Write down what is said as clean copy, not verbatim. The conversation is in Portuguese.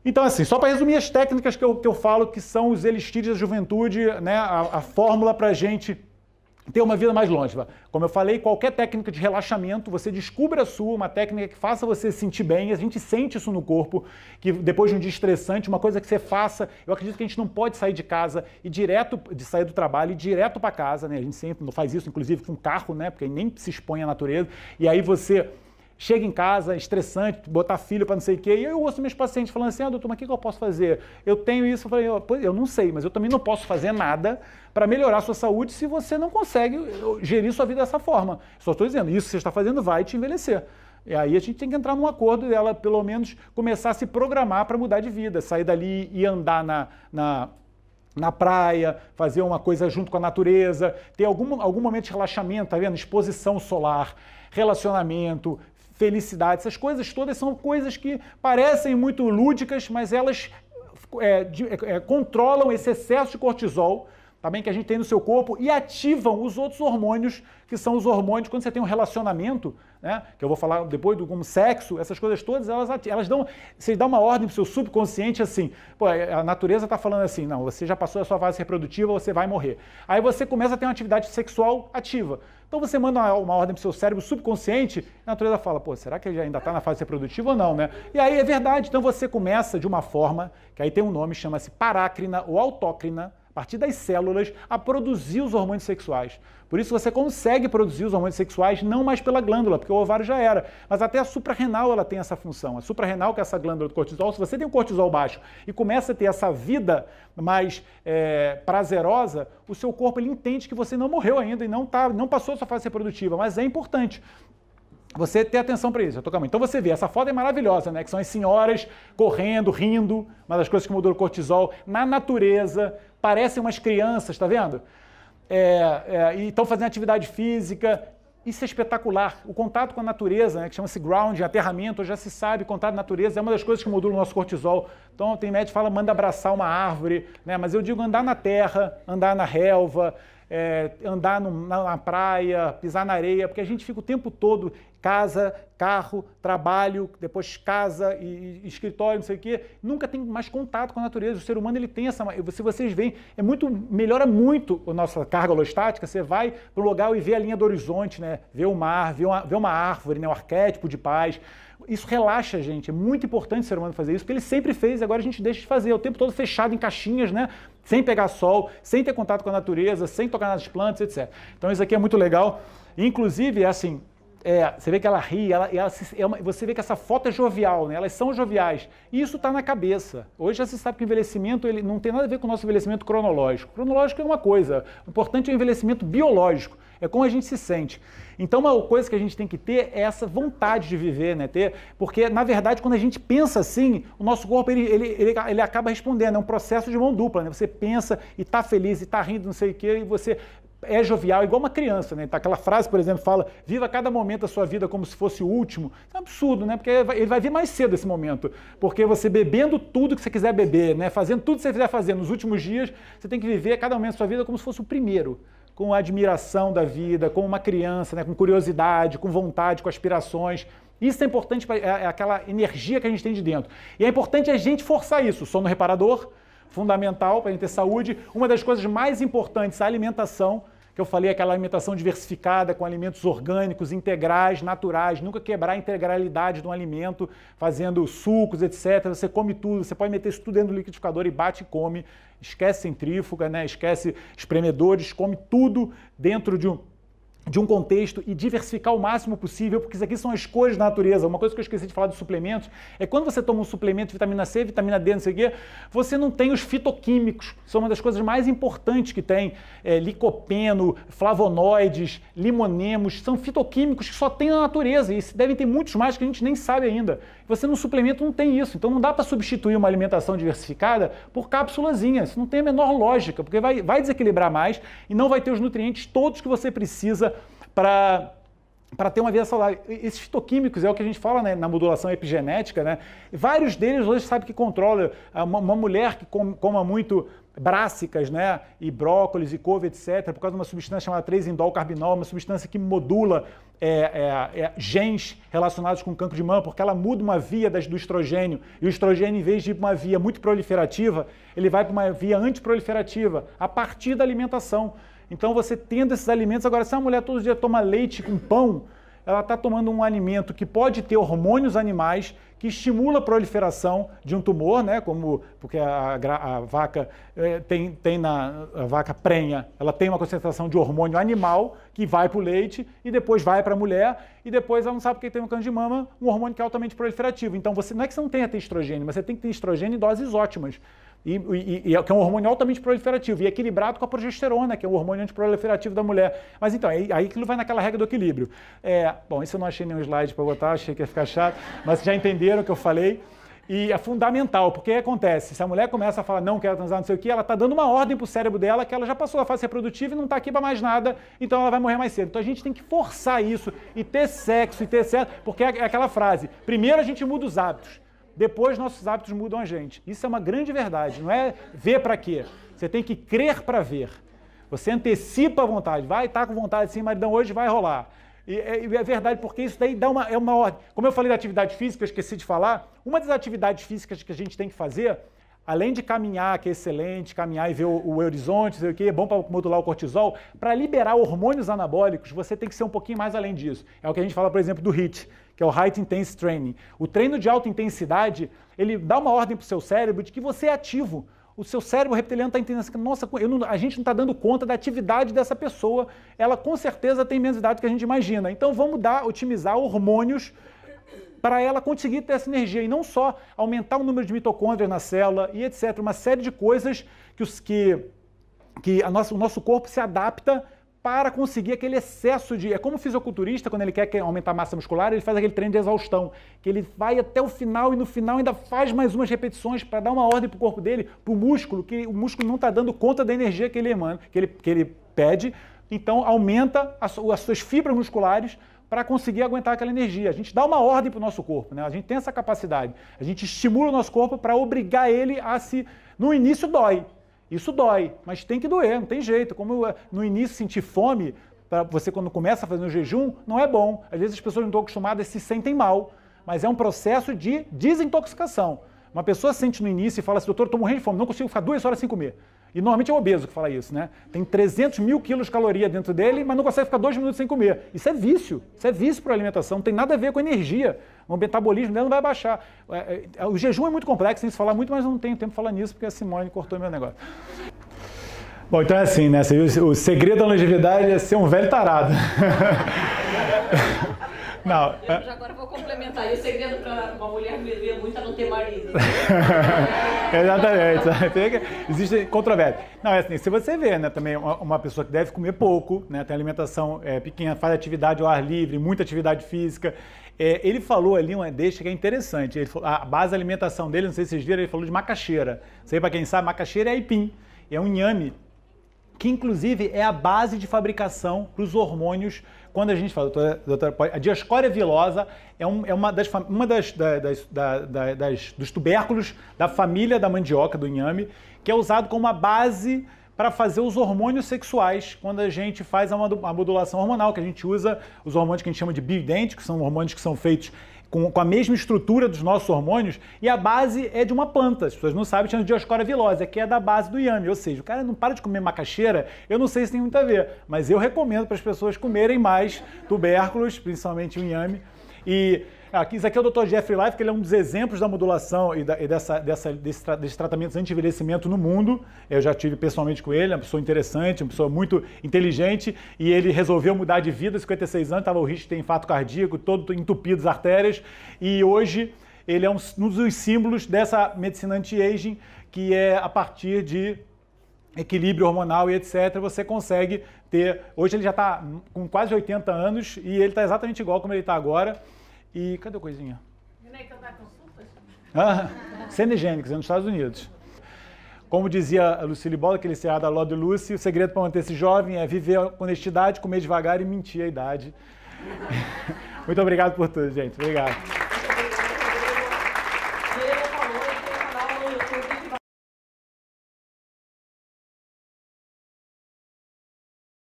Então, assim, só para resumir as técnicas que eu falo, que são os elixires da juventude, né, a fórmula para a gente ter uma vida mais longeva. Como eu falei, qualquer técnica de relaxamento, você descubra a sua, uma técnica que faça você se sentir bem, a gente sente isso no corpo, que depois de um dia estressante, uma coisa que você faça, eu acredito que a gente não pode sair de casa e sair do trabalho e direto para casa, né? A gente sempre não faz isso, inclusive com carro, né? Porque nem se expõe à natureza, e aí você chega em casa, estressante, botar filho para não sei o quê, e eu ouço meus pacientes falando assim, doutor, mas o que eu posso fazer? Eu tenho isso, eu falei, eu não sei, mas eu também não posso fazer nada para melhorar a sua saúde se você não consegue gerir sua vida dessa forma. Só estou dizendo, isso que você está fazendo vai te envelhecer. E aí a gente tem que entrar num acordo e ela, pelo menos, começar a se programar para mudar de vida, sair dali e andar na praia, fazer uma coisa junto com a natureza, ter algum momento de relaxamento, tá vendo? Exposição solar, relacionamento, felicidade, essas coisas todas são coisas que parecem muito lúdicas, mas elas controlam esse excesso de cortisol, também que a gente tem no seu corpo, e ativam os outros hormônios, que são os hormônios, quando você tem um relacionamento, né, que eu vou falar depois como sexo, essas coisas todas, elas dão, você dá uma ordem para o seu subconsciente assim, pô, a natureza está falando assim, não, você já passou a sua fase reprodutiva, você vai morrer. Aí você começa a ter uma atividade sexual ativa. Então você manda uma ordem para o seu cérebro subconsciente, a natureza fala, pô, será que ele ainda está na fase reprodutiva ou não, né? E aí é verdade, então você começa de uma forma, que aí tem um nome, chama-se parácrina ou autócrina, a partir das células, a produzir os hormônios sexuais. Por isso você consegue produzir os hormônios sexuais não mais pela glândula, porque o ovário já era, mas até a suprarrenal ela tem essa função. A suprarrenal, que é essa glândula do cortisol, se você tem um cortisol baixo e começa a ter essa vida mais prazerosa, o seu corpo ele entende que você não morreu ainda e não passou a sua fase reprodutiva, mas é importante você ter atenção para isso. Então você vê, essa foto é maravilhosa, né? Que são as senhoras correndo, rindo, uma das coisas que mudou o cortisol, na natureza, parecem umas crianças, tá vendo? E estão fazendo atividade física. Isso é espetacular. O contato com a natureza, né, que chama-se grounding, aterramento, já se sabe, contato com a natureza é uma das coisas que modula o nosso cortisol. Então tem médico que fala, manda abraçar uma árvore, né? Mas eu digo andar na terra, andar na relva, andar na praia, pisar na areia, porque a gente fica o tempo todo, casa, carro, trabalho, depois casa e escritório, não sei o quê, nunca tem mais contato com a natureza. O ser humano ele tem essa, se vocês veem, melhora muito a nossa carga holostática, você vai para um lugar e vê a linha do horizonte, né? Vê o mar, vê uma árvore, né? O arquétipo de paz. Isso relaxa a gente, é muito importante o ser humano fazer isso, porque ele sempre fez e agora a gente deixa de fazer, o tempo todo fechado em caixinhas, né? Sem pegar sol, sem ter contato com a natureza, sem tocar nas plantas, etc. Então isso aqui é muito legal. Inclusive, assim, você vê que ela ri, você vê que essa foto é jovial, né? Elas são joviais. E isso está na cabeça. Hoje já se sabe que o envelhecimento ele não tem nada a ver com o nosso envelhecimento cronológico. Cronológico é uma coisa, o importante é o envelhecimento biológico, é como a gente se sente. Então uma coisa que a gente tem que ter é essa vontade de viver, né? Porque, na verdade, quando a gente pensa assim, o nosso corpo ele acaba respondendo, é um processo de mão dupla, né? Você pensa e está feliz, e está rindo, não sei o quê, e você é jovial, igual uma criança, né? Aquela frase, por exemplo, fala, viva cada momento da sua vida como se fosse o último. Isso é um absurdo, né? Porque ele vai vir mais cedo esse momento. Porque você bebendo tudo que você quiser beber, né? Fazendo tudo que você quiser fazer nos últimos dias, você tem que viver cada momento da sua vida como se fosse o primeiro. Com admiração da vida, como uma criança, né? Com curiosidade, com vontade, com aspirações. Isso é importante, é aquela energia que a gente tem de dentro. E é importante a gente forçar isso. Sono reparador, fundamental para a gente ter saúde. Uma das coisas mais importantes, a alimentação, que eu falei, aquela alimentação diversificada com alimentos orgânicos, integrais, naturais, nunca quebrar a integralidade de um alimento, fazendo sucos, etc. Você come tudo, você pode meter isso tudo dentro do liquidificador e bate e come. Esquece centrífuga, né? Esquece espremedores, come tudo dentro de um contexto e diversificar o máximo possível, porque isso aqui são as cores da natureza. Uma coisa que eu esqueci de falar dos suplementos é quando você toma um suplemento de vitamina C, vitamina D, não sei o quê, você não tem os fitoquímicos, são uma das coisas mais importantes que tem, licopeno, flavonoides, limonemos, são fitoquímicos que só tem na natureza e devem ter muitos mais que a gente nem sabe ainda. Você no suplemento não tem isso, então não dá para substituir uma alimentação diversificada por cápsulazinha, isso não tem a menor lógica, porque vai desequilibrar mais e não vai ter os nutrientes todos que você precisa para ter uma vida saudável. Esses fitoquímicos é o que a gente fala, né, na modulação epigenética, né? Vários deles hoje sabe que controla uma mulher que coma muito brássicas, né, e brócolis e couve, etc., por causa de uma substância chamada 3-indol-carbinol, uma substância que modula genes relacionados com câncer de mama, porque ela muda uma via do estrogênio, e o estrogênio, em vez de ir para uma via muito proliferativa, ele vai para uma via antiproliferativa, a partir da alimentação. Então, você tendo esses alimentos, agora, se a mulher todo dia toma leite com pão, ela está tomando um alimento que pode ter hormônios animais que estimula a proliferação de um tumor, né? Porque a vaca a vaca prenha, ela tem uma concentração de hormônio animal que vai para o leite e depois vai para a mulher e depois ela não sabe porque tem um câncer de mama, um hormônio que é altamente proliferativo. Então, não é que você não tenha estrogênio, mas você tem que ter estrogênio em doses ótimas. Que é um hormônio altamente proliferativo e equilibrado com a progesterona, que é o hormônio antiproliferativo da mulher. Mas então, aí aquilo vai naquela regra do equilíbrio. Bom, isso eu não achei nenhum slide para botar, achei que ia ficar chato, mas já entenderam o que eu falei. E é fundamental, porque acontece, se a mulher começa a falar, não quero transar, não sei o que, ela está dando uma ordem para o cérebro dela que ela já passou a fase reprodutiva e não está aqui para mais nada, então ela vai morrer mais cedo. Então a gente tem que forçar isso e ter sexo, porque é aquela frase, primeiro a gente muda os hábitos. Depois nossos hábitos mudam a gente. Isso é uma grande verdade, não é ver para quê. Você tem que crer para ver. Você antecipa a vontade, vai estar com vontade sim, maridão, hoje vai rolar. E é verdade, porque isso daí dá uma ordem. Como eu falei da atividade física, eu esqueci de falar, uma das atividades físicas que a gente tem que fazer, além de caminhar, que é excelente, caminhar e ver o horizonte, sei o que, é bom para modular o cortisol, para liberar hormônios anabólicos, você tem que ser um pouquinho mais além disso. É o que a gente fala, por exemplo, do HIIT, que é o High Intense Training. O treino de alta intensidade, ele dá uma ordem para o seu cérebro de que você é ativo. O seu cérebro reptiliano está entendendo assim, nossa, a gente não está dando conta da atividade dessa pessoa, ela com certeza tem menos idade do que a gente imagina. Então vamos otimizar hormônios para ela conseguir ter essa energia e não só aumentar o número de mitocôndrias na célula e etc. Uma série de coisas que o nosso corpo se adapta para conseguir aquele excesso de... É como o fisiculturista, quando ele quer aumentar a massa muscular, ele faz aquele treino de exaustão, que ele vai até o final e no final ainda faz mais umas repetições para dar uma ordem para o corpo dele, para o músculo, que o músculo não está dando conta da energia que ele emana, que ele pede, então aumenta as suas fibras musculares para conseguir aguentar aquela energia. A gente dá uma ordem para o nosso corpo, né? A gente tem essa capacidade. A gente estimula o nosso corpo para obrigar ele a se... No início dói. Isso dói, mas tem que doer, não tem jeito. Como no início sentir fome, para você quando começa a fazer um jejum, não é bom. Às vezes as pessoas não estão acostumadas e se sentem mal, mas é um processo de desintoxicação. Uma pessoa sente no início e fala assim, doutor, estou morrendo de fome, não consigo ficar 2 horas sem comer. E normalmente é o obeso que fala isso, né? Tem 300 mil quilos de caloria dentro dele, mas não consegue ficar 2 minutos sem comer. Isso é vício para a alimentação, não tem nada a ver com energia. O metabolismo dela não vai baixar. O jejum é muito complexo, tem que se falar muito, mas eu não tenho tempo de falar nisso, porque a Simone cortou meu negócio. Bom, então é assim, né? O segredo da longevidade é ser um velho tarado. Não, eu agora vou complementar. E o segredo para uma mulher viver muito é não ter marido. Exatamente. Existe controvérsia. Não, é assim, se você vê, né, também uma pessoa que deve comer pouco, né, tem alimentação pequena, faz atividade ao ar livre, muita atividade física. Ele falou ali uma deixa que é interessante. Ele falou, a base da alimentação dele, não sei se vocês viram, ele falou de macaxeira. Não sei para quem sabe, macaxeira é aipim. É um inhame que inclusive é a base de fabricação para os hormônios. Quando a gente fala, doutora, a Dioscória vilosa é uma dos tubérculos da família da mandioca, do inhame, que é usado como uma base para fazer os hormônios sexuais, quando a gente faz a modulação hormonal, que a gente usa os hormônios que a gente chama de bioidênticos, que são hormônios que são feitos com a mesma estrutura dos nossos hormônios, e a base é de uma planta. As pessoas não sabem, chama de Dioscória vilosa, que é da base do inhame. Ou seja, o cara não para de comer macaxeira, eu não sei se tem muito a ver, mas eu recomendo para as pessoas comerem mais tubérculos, principalmente o inhame. E isso aqui é o Dr. Jeffrey Life, que ele é um dos exemplos da modulação e desses tratamentos anti-envelhecimento no mundo. Eu já tive pessoalmente com ele, uma pessoa interessante, uma pessoa muito inteligente, e ele resolveu mudar de vida, 56 anos, estava o risco de ter infarto cardíaco, todo entupido as artérias, e hoje ele é um dos símbolos dessa medicina anti-aging, que é a partir de equilíbrio hormonal e etc, você consegue ter... Hoje ele já está com quase 80 anos e ele está exatamente igual como ele está agora. E cadê a coisinha? Cenegênicos, é nos Estados Unidos. Como dizia a Lucille Ball, aquele seriado da Lord Lucy, o segredo para manter-se jovem é viver com honestidade, comer devagar e mentir a idade. Muito obrigado por tudo, gente. Obrigado.